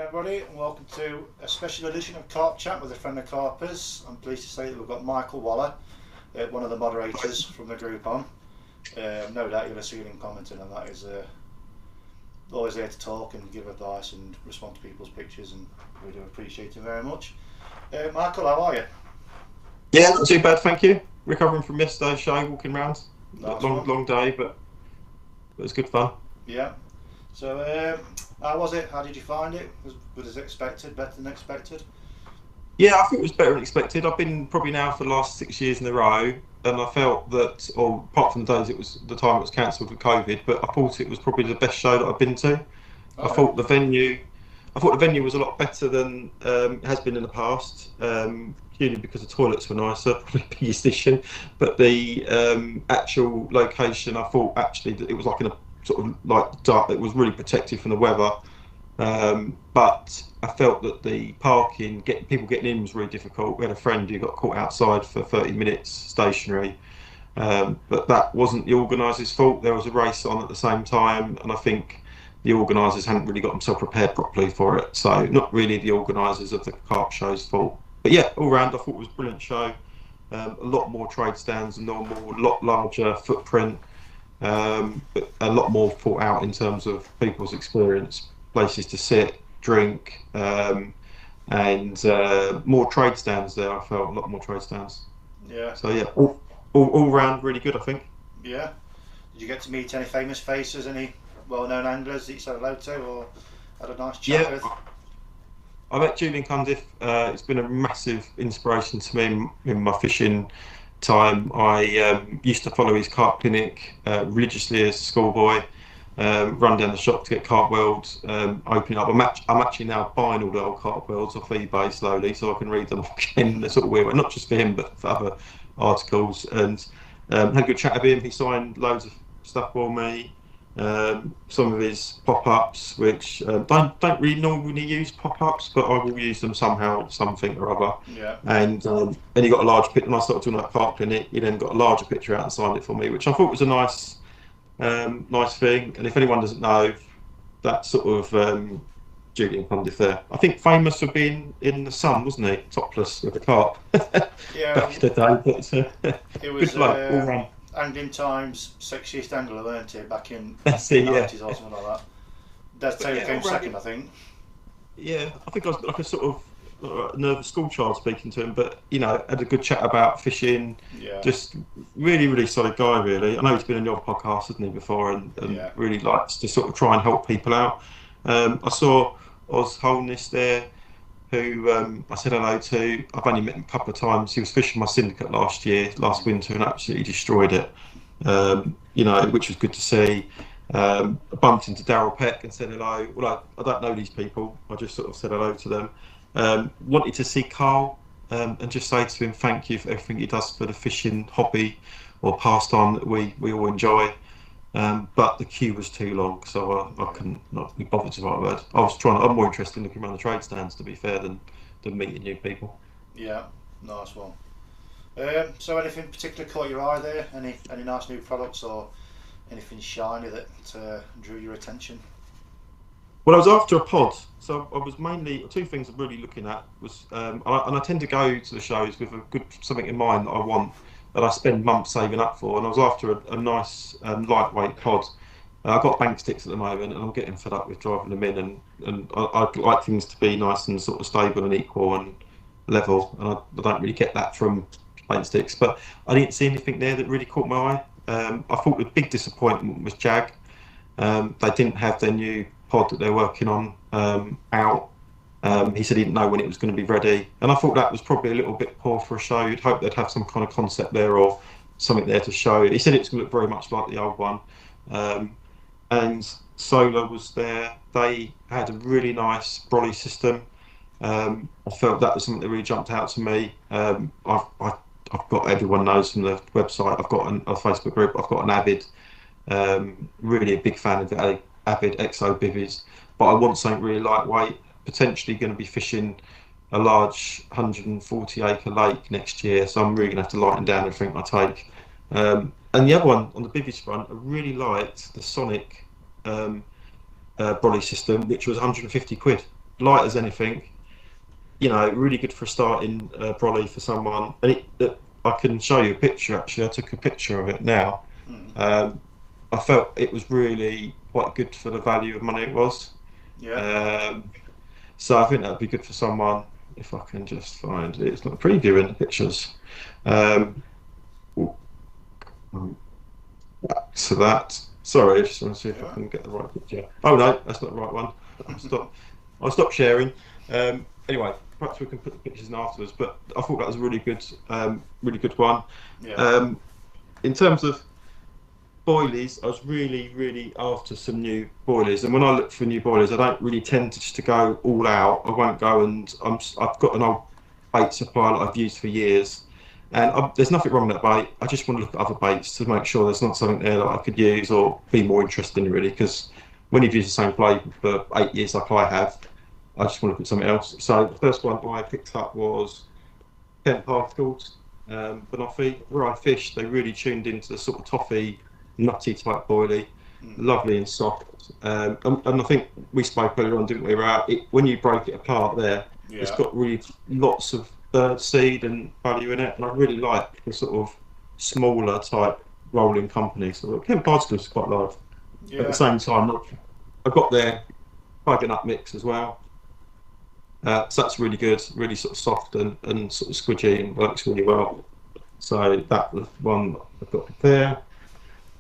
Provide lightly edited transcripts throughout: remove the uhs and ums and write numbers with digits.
everybody, and welcome to a special edition of Carp Chat with a friend of Carpers. I'm pleased to say that we've got Michael Waller, one of the moderators from the group on. No doubt you'll have seen him commenting on that. He's always there to talk and give advice and respond to people's pictures, and we do appreciate him very much. Michael, how are you? Yeah, not too bad, thank you. Recovering from yesterday's show, walking around. Long day, but it was good fun. Yeah. So, how was it? How did you find it? Was as expected, better than expected? Yeah, I think it was better than expected. I've been probably now for the last 6 years in a row, and I felt that, or apart from the days it was the time it was cancelled with COVID, but I thought it was probably the best show that I've been to. I thought the venue was a lot better than it has been in the past. Purely because the toilets were nicer, probably the biggest issue. But the actual location, I thought actually that it was like in a sort of like dark. It was really protected from the weather. But I felt that the parking, people getting in was really difficult. We had a friend who got caught outside for 30 minutes stationary. But that wasn't the organisers' fault. There was a race on at the same time, and I think the organisers hadn't really got themselves prepared properly for it. So not really the organisers of the carp show's fault. But yeah, all round I thought it was a brilliant show. A lot more trade stands than normal, a lot larger footprint, but a lot more thought out in terms of people's experience, places to sit, drink, and more trade stands there. I felt a lot more trade stands. Yeah. So yeah, all round really good, I think. Yeah. Did you get to meet any famous faces, any well-known anglers that you said hello to, or had a nice chat with? I met Julian Cundiff. It's been a massive inspiration to me in my fishing time. I used to follow his carp clinic religiously as a schoolboy, run down the shop to get carp welds, opening up. I'm actually now buying all the old carp welds off eBay slowly so I can read them again. They're sort of weird, not just for him but for other articles. And had a good chat with him. He signed loads of stuff for me. Some of his pop-ups, which don't really normally use pop-ups, but I will use them somehow, something or other. Yeah. And he got a large picture. When I started doing that carp clinic, he then got a larger picture out and signed it for me, which I thought was a nice thing. And if anyone doesn't know, that sort of Julian Cundiff there, I think famous for being in the sun, wasn't he? Topless with a carp. Yeah. Back in the day, but it was good luck all round. Angling Times sexiest angler, weren't it, back in the That's it, 90s or something like that. Des Taylor came second, I think. Yeah, I think I was like a sort of nervous school child speaking to him, but you know, had a good chat about fishing. Yeah. Just really solid guy, really. I know he's been on your podcast, hasn't he, before, and yeah, really likes to sort of try and help people out. I saw Oz Holness there, who I said hello to. I've only met him a couple of times. He was fishing my syndicate last winter, and absolutely destroyed it. You know, which was good to see. I bumped into Daryl Peck and said hello. Well, I don't know these people. I just sort of said hello to them. Wanted to see Carl and just say to him thank you for everything he does for the fishing hobby or pastime that we all enjoy. But the queue was too long, so I couldn't not be bothered to write a word. I'm more interested in looking around the trade stands, to be fair, than meeting new people. Yeah, nice one. So anything particular caught your eye there? Any nice new products or anything shiny that drew your attention? Well, I was after a pod, so I was mainly two things I'm really looking at was, and I tend to go to the shows with something in mind that I want, that I spend months saving up for, and I was after a nice lightweight pod. I've got bank sticks at the moment, and I'm getting fed up with driving them in, and I'd like things to be nice and sort of stable and equal and level, and I don't really get that from bank sticks. But I didn't see anything there that really caught my eye. I thought the big disappointment was Jag. They didn't have their new pod that they're working on out. He said he didn't know when it was going to be ready, and I thought that was probably a little bit poor for a show. You'd hope they'd have some kind of concept there or something there to show. He said it's going to look very much like the old one. And Solar was there. They had a really nice brolly system. I felt that was something that really jumped out to me. I've got, everyone knows from the website, I've got a Facebook group, I've got an Avid, really a big fan of the Avid XO bivvies, but I want something really lightweight, potentially going to be fishing a large 140 acre lake next year, so I'm really going to have to lighten down everything I take. And the other one on the bivvies front, I really liked the Sonic brolly system, which was 150 quid. light as anything. You know, really good for starting brolly for someone. And I can show you a picture. Actually, I took a picture of it now. I felt it was really quite good for the value of money it was. Yeah. So I think that would be good for someone. If I can just find it, it's not previewing the pictures. So that. Sorry, I just want to see if I can get the right picture. Oh no, that's not the right one. I'll stop sharing. Anyway, perhaps we can put the pictures in afterwards. But I thought that was a really good one. Yeah. In terms of boilies, I was really after some new boilies. And when I look for new boilies, I don't really tend to go all out. I won't go and I've got an old bait supply that I've used for years. And there's nothing wrong with that bait. I just want to look at other baits to make sure there's not something there that I could use or be more interested in, really. Because when you've used the same bait for 8 years, like I have, I just want to look at something else. So the first one I picked up was Kent Particles, Banoffee. Where I fished, they really tuned into the sort of toffee, nutty type boilie, lovely and soft. And I think we spoke earlier on, didn't we, about it, when you break it apart there, it's got really lots of bird seed and value in it, and I really like the sort of smaller type rolling company. So Kent Particles is quite large. At the same time, I've got their Bug and Up mix as well. So that's really good, really sort of soft and sort of squidgy and works really well. So that was one I've got there.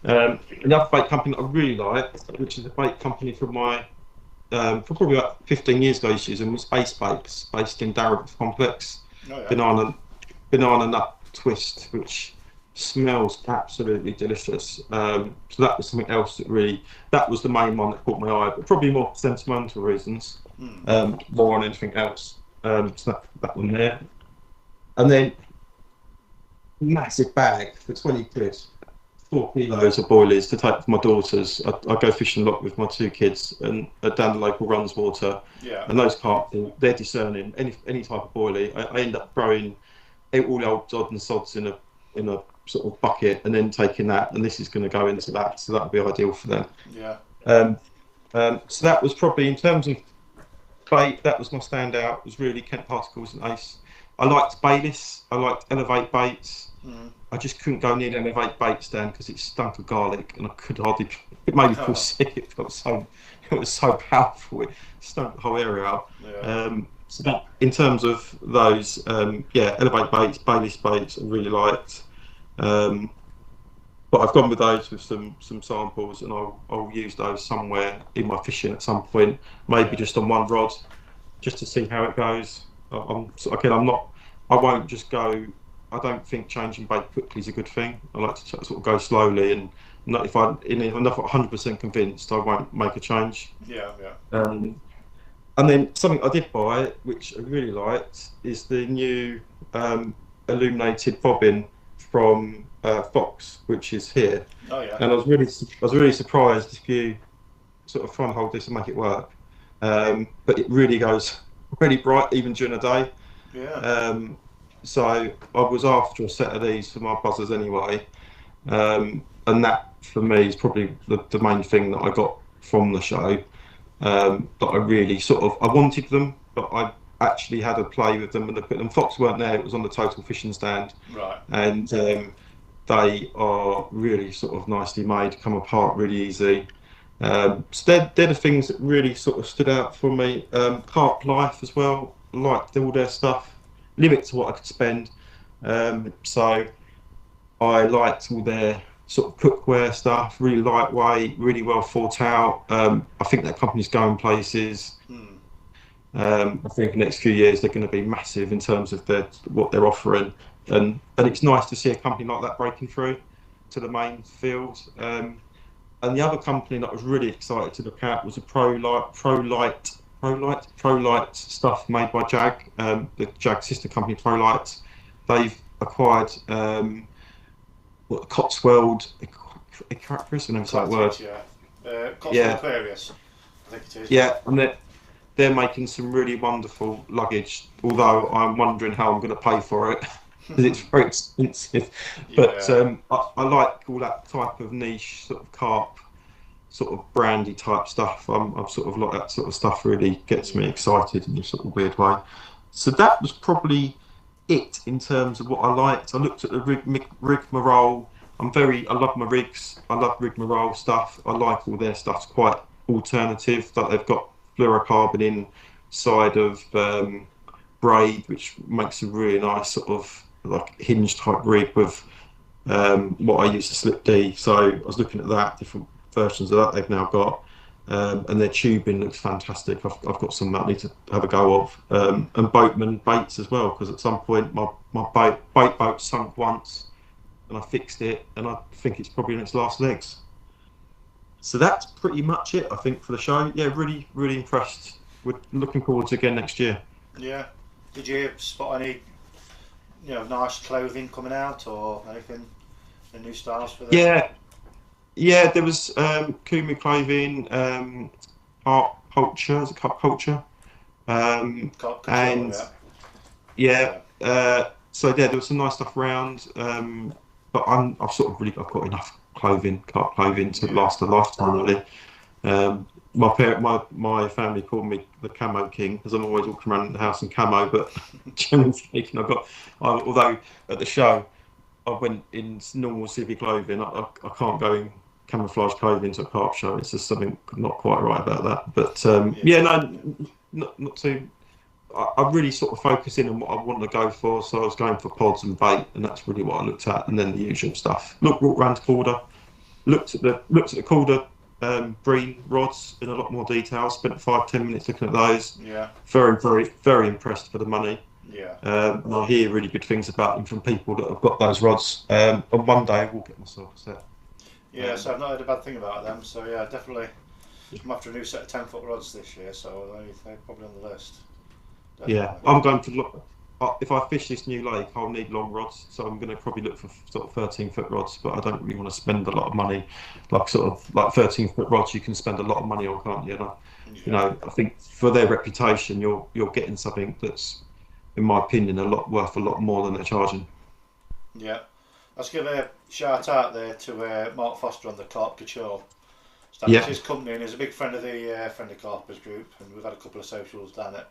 Another bait company that I really like, which is a bait company from my for probably about 15 years ago, I used to use them, was Ace Baits, based in Darragh Complex. Banana nut twist, which smells absolutely delicious. So that was something else that was the main one that caught my eye, but probably more for sentimental reasons, more on anything else. So that one there. And then massive bag for 20 quid. 4 kilos of boilies to take for my daughters. I go fishing a lot with my 2 kids and down the local runs water. And those carp, they're discerning. Any type of boilie, I end up throwing all the old odds and sods in a sort of bucket and then taking that, and this is going to go into that, so that would be ideal for them. So that was probably, in terms of bait, that was my standout. Was really Kent Particles and Ace. I liked Bayliss. I liked Elevate Baits. I just couldn't go near the Elevate bait stand because it stunk of garlic, and I could hardly. It made me feel sick. It was so powerful. It stunk the whole area out. So that, in terms of those, Elevate Baits, Bayliss Baits, I really liked. But I've gone with those with some samples, and I'll use those somewhere in my fishing at some point. Maybe just on one rod, just to see how it goes. I won't just go. I don't think changing bait quickly is a good thing. I like to sort of go slowly, and if I'm not 100% convinced, I won't make a change. And then something I did buy, which I really liked, is the new illuminated bobbin from Fox, which is here. And I was really surprised if you sort of try and hold this and make it work. But it really goes really bright even during the day. So I was after a set of these for my buzzers anyway, and that for me is probably the main thing that I got from the show. That I really I wanted them, but I actually had a play with them and look at them. Fox weren't there; it was on the Total Fishing stand, and they are really sort of nicely made, come apart really easy. So they're the things that really sort of stood out for me. Carp Life as well, liked all their stuff. Limit to what I could spend, so I liked all their sort of cookware stuff, really lightweight, really well thought out. I think that company's going places. I think the next few years they're going to be massive in terms of what they're offering, and it's nice to see a company like that breaking through to the main field. And the other company that I was really excited to look at was a Pro Light stuff made by Jag, the Jag sister company Pro Light. They've acquired Cotswold Aquarius, I never say that word. Cotswold Aquarius, I think it is. And they're making some really wonderful luggage, although I'm wondering how I'm going to pay for it because it's very expensive. But I like all that type of niche sort of carp sort of brandy type stuff. I'm sort of like that sort of stuff really gets me excited in a sort of weird way. So that was probably it in terms of what I liked. I looked at the rigmarole. I love my rigs. I love rigmarole stuff. I like all their stuff. It's quite alternative. Like they've got fluorocarbon inside of braid, which makes a really nice sort of like hinge type rig with what I used to slip D. So I was looking at that, different versions of that they've now got. And their tubing looks fantastic. I've got some that I need to have a go of. And boatman baits as well, because at some point my boat sunk once and I fixed it, and I think it's probably in its last legs. So that's pretty much it, I think, for the show. Yeah, really, really impressed. We're looking forward to again next year. Yeah. Did you spot any, nice clothing coming out or anything, the new styles for this? Yeah, yeah. There was Kumu clothing, art culture, is it art culture? Couture, And yeah. yeah, Yeah. so yeah, there was some nice stuff around. But I've got enough clothing, art clothing to Yeah. last a lifetime really. My family called me the Camo King because I'm always walking around the house in camo. But generally speaking, although at the show I went in normal civvy clothing, I can't go in camouflage clothing to a carp show. It's just something not quite right about that. But yeah, Yeah. no, not too. I really sort of focus in on what I want to go for. So I was going for pods and bait, and that's really what I looked at, and then the usual stuff. Walked around the corner, looked at the Calder green rods in a lot more detail. Spent 5-10 minutes looking at those. Yeah. Very, very, very impressed for the money. Yeah. And I hear really good things about them from people that have got those rods. And one day I will get myself a set. Yeah, Um, so I've not heard a bad thing about them. So yeah, definitely. I'm after a new set of 10-foot rods this year, so they're probably on the list. yeah, Definitely. I'm going to look. If I fish this new lake, I'll need long rods, so I'm going to probably look for sort of 13-foot rods. But I don't really want to spend a lot of money, like sort of like 13-foot rods. You can spend a lot of money on, can't you? Yeah. I think for their reputation, you're getting something that's, in my opinion, worth a lot more than they're charging. Yeah. Let's give a shout out there to Mark Foster on the Carp Show. It's Yeah, his company, and he's a big friend of the Friend of Carpers group, and we've had a couple of socials down at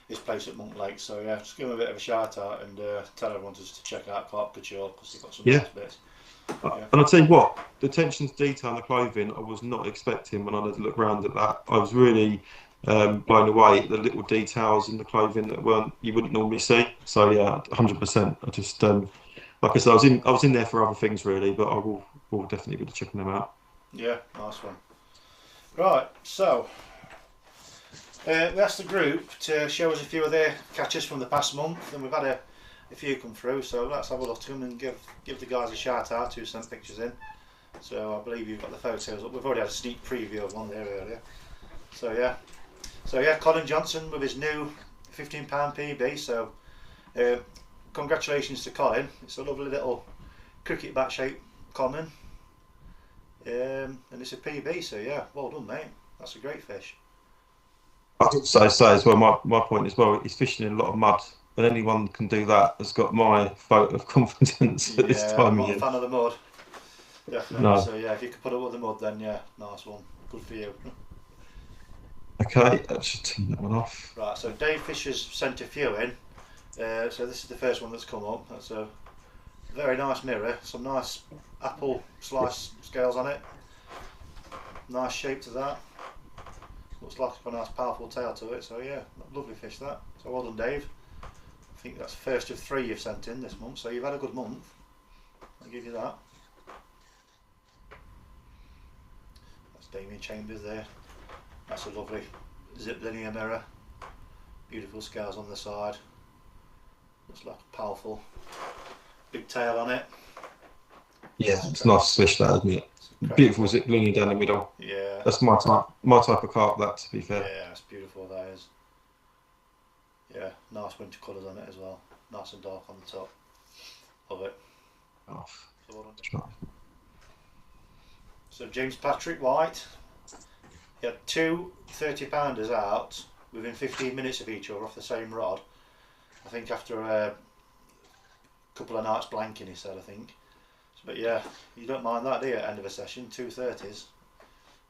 his place at Monk Lake. So yeah, just give him a bit of a shout out and tell everyone just to check out Carp Show because they've got some yeah. nice bits. Yeah. And I'll tell you what, the attention to detail in the clothing, I was not expecting when I had a look around at that. I was really blown away at the little details in the clothing that weren't you wouldn't normally see. So yeah, 100%. I just like I said, I was in there for other things really, but will definitely be checking them out. Yeah, nice one. Right, so we asked the group to show us a few of their catches from the past month, and we've had a few come through. So let's have a look at them and give the guys a shout out who sent pictures in. So I believe you've got the photos up. We've already had a sneak preview of one there earlier. So yeah, Colin Johnson with his new £15 PB. So congratulations to Colin. It's a lovely little cricket bat shaped common, and it's a PB. So yeah, well done, mate. That's a great fish. I would say as well, my point as well, he's fishing in a lot of mud, and anyone can do that has got my vote of confidence at this Yeah, I'm time of not a year. fan of the mud. Definitely. No. So yeah, if you could put up with the mud, then yeah, nice one. Good for you. Okay, let's just turn that one off. Right. So Dave Fisher's sent a few in. So this is the first one that's come up. That's a very nice mirror. Some nice apple slice scales on it. Nice shape to that. Looks like a nice powerful tail to it. So yeah, lovely fish that. So well done, Dave. I think that's the first of 3 you've sent in this month. So you've had a good month. I'll give you that. That's Damien Chambers there. That's a lovely zip linear mirror. Beautiful scales on the side. Looks like a powerful big tail on it. Yeah, it's nice fish that, isn't it? Beautiful zip linear down the middle. Yeah. That's my type of carp. That, to be fair. Yeah, it's beautiful. That is. Yeah, nice winter colours on it as well. Nice and dark on the top. Love it. Off. So, well done. Try. So James Patrick White. He had two 30-pounders out within 15 minutes of each other off the same rod. I think after a couple of nights blanking, he said, I think. But yeah, you don't mind that, do you, at the end of a session? 2 30s.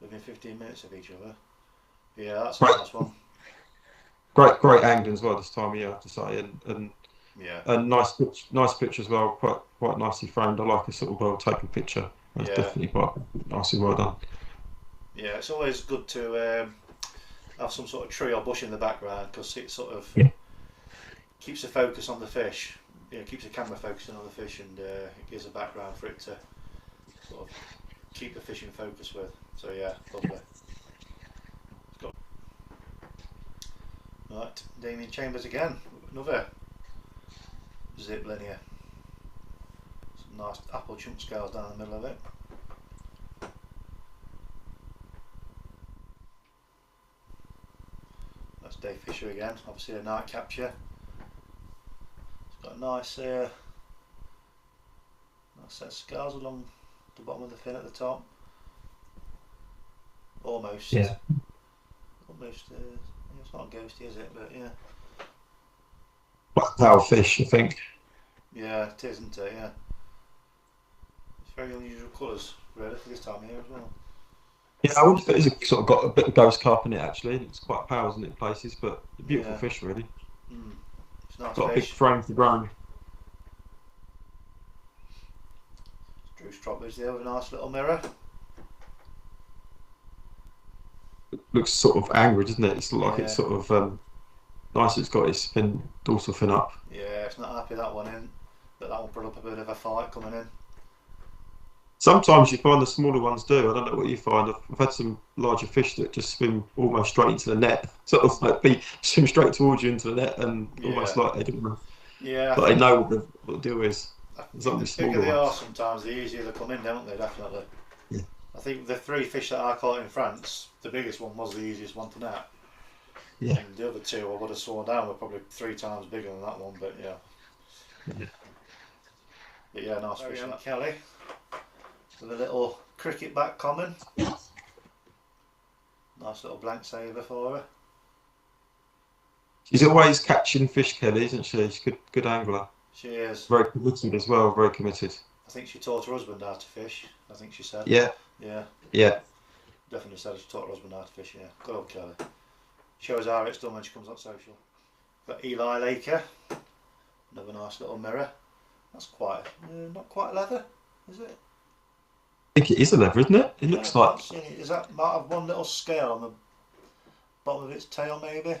within 15 minutes of each other. Yeah, that's a nice one. Great angling as well this time of year, I have to say, Yeah. and nice picture as well. Quite nicely framed. I like a sort of well taken picture. That's definitely quite nicely well done. Yeah, it's always good to have some sort of tree or bush in the background because it sort of keeps the focus on the fish. You know, keeps the camera focusing on the fish, and it gives a background for it to sort of keep the fish in focus with. So yeah, lovely. Right, Damien Chambers again. Another zip linear. Some nice apple chunk scales down the middle of it. That's Dave Fisher again, obviously a night capture. It's got a nice set of scales along the bottom of the fin at the top. Almost. Yeah. Almost. It's not ghosty, is it? But yeah. Black power fish, I think. Yeah, it is, isn't it? Yeah. It's very unusual colours, really, for this time of year as well. Yeah, I wonder if it is sort of got a bit of ghost carp in it actually. It's quite pale, isn't it, in places, but a beautiful fish really. It's a nice got fish. A big frame for growing. Drew Stropledge there with a nice little mirror. It looks sort of angry, doesn't it? It's like it's sort of nice. It's got its dorsal fin up. Yeah, it's not happy that one in, but that one put up a bit of a fight coming in. Sometimes you find the smaller ones do. I don't know what you find. I've had some larger fish that just swim almost straight into the net, sort of like swim straight towards you into the net, and almost like they don't know. Yeah, but they know what the deal is. The bigger they are, sometimes the easier they come in, don't they? Definitely. Yeah. I think the 3 fish that I caught in France, the biggest one was the easiest one to net. Yeah. And the other 2 I would have sworn down were probably 3 times bigger than that one, but yeah. But yeah, nice fish. Kelly with a little cricket back common. Nice little blank saver for her. She's always catching fish, Kelly, isn't she? She's a good angler. She is. Very committed as well, very committed. I think she taught her husband how to fish, I think she said. Yeah. Definitely said she taught her husband how to fish, yeah. Good old Kelly. Shows how it's done when she comes on social. Got Eli Laker. Another nice little mirror. That's quite, not quite leather, is it? I think it is a leather, isn't it? It looks like. Is that might have one little scale on the bottom of its tail, maybe? Is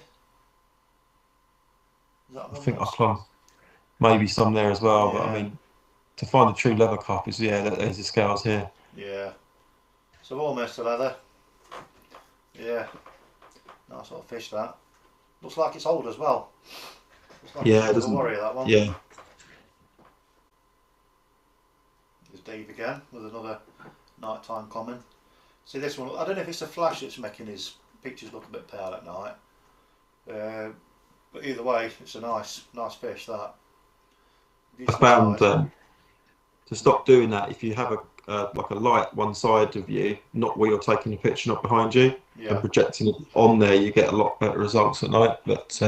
that one? I think I can. Maybe some there as well, but I mean, to find the true leather carp is there's the scales here. Yeah. So almost a leather. Yeah. Nice little fish that. Looks like it's old as well. Looks like it's a warrior, that one. Yeah. There's Dave again with another nighttime common. See this one, I don't know if it's the flash that's making his pictures look a bit pale at night. But either way, it's a nice fish that. I found to stop doing that, if you have like a light one side of you, not where you're taking the picture, not behind you, and projecting it on there, you get a lot better results at night. But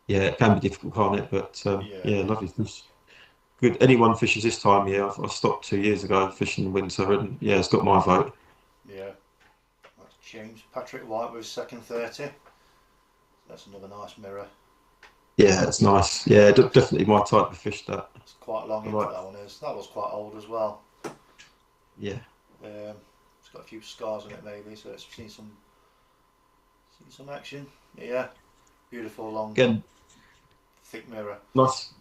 it can be difficult, can't it? But lovely fish. Good. Anyone fishes this time? Yeah, I stopped 2 years ago fishing in winter, and it's got my vote. Yeah, that's James Patrick White with his second 30. That's another nice mirror. Yeah, it's nice. Yeah, definitely my type of fish. That. It's quite long into that one is. That was quite old as well. Yeah. It's got a few scars on it maybe, so it's seen some action. Yeah, beautiful long. Again, thick mirror. Nice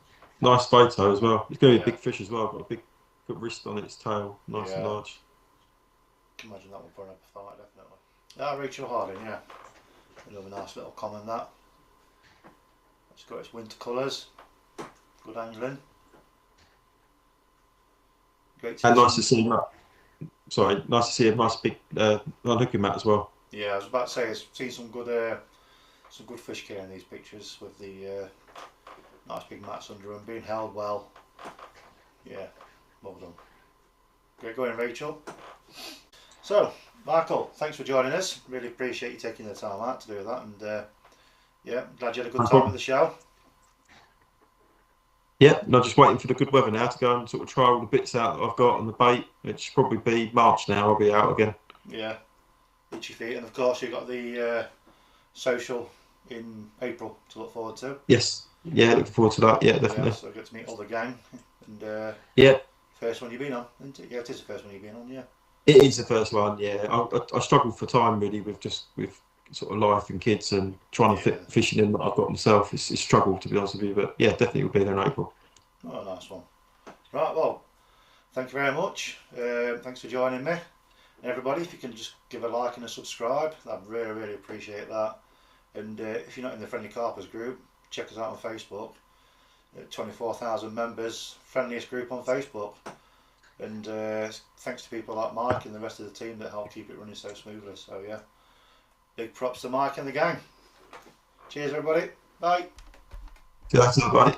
photo as well. It's going to be a big fish as well. Got a big wrist on its tail, nice and large. Imagine that one putting up a fight, definitely. Rachel Harding, yeah. Another nice little common that. It's got its winter colours. Good angling. Great to nice to see that. Sorry, nice to see a nice big unhooking mat as well. Yeah, I was about to say, I've seen some good fish care in these pictures with the nice big mats under them, being held well. Yeah, well done. Great going, Rachel. So, Michael, thanks for joining us. Really appreciate you taking the time out to do that, and glad you had a good time at the show. Yeah, no, just waiting for the good weather now to go and sort of try all the bits out that I've got on the bait, which should probably be March now. I'll be out again. Yeah, itchy feet, and of course you've got the social in April to look forward to. Yes. Yeah, looking forward to that. Yeah, definitely. Yeah, so I get to meet all the gang. And yeah, first one you've been on, isn't it? Yeah, it is the first one you've been on. Yeah. it is the first one. Yeah, I struggle for time really with sort of life and kids and trying to fit fishing in that I've got myself. It's a struggle, to be honest with you, but yeah, definitely will be there in April. Oh, nice one. Right, well, thank you very much. Thanks for joining me. And everybody, if you can just give a like and a subscribe, I'd really, really appreciate that. And if you're not in the Friendly Carpers group, check us out on Facebook. 24,000 members, friendliest group on Facebook. And thanks to people like Mike and the rest of the team that help keep it running so smoothly. So yeah, big props to Mike and the gang. Cheers everybody. Bye. See you later, everybody.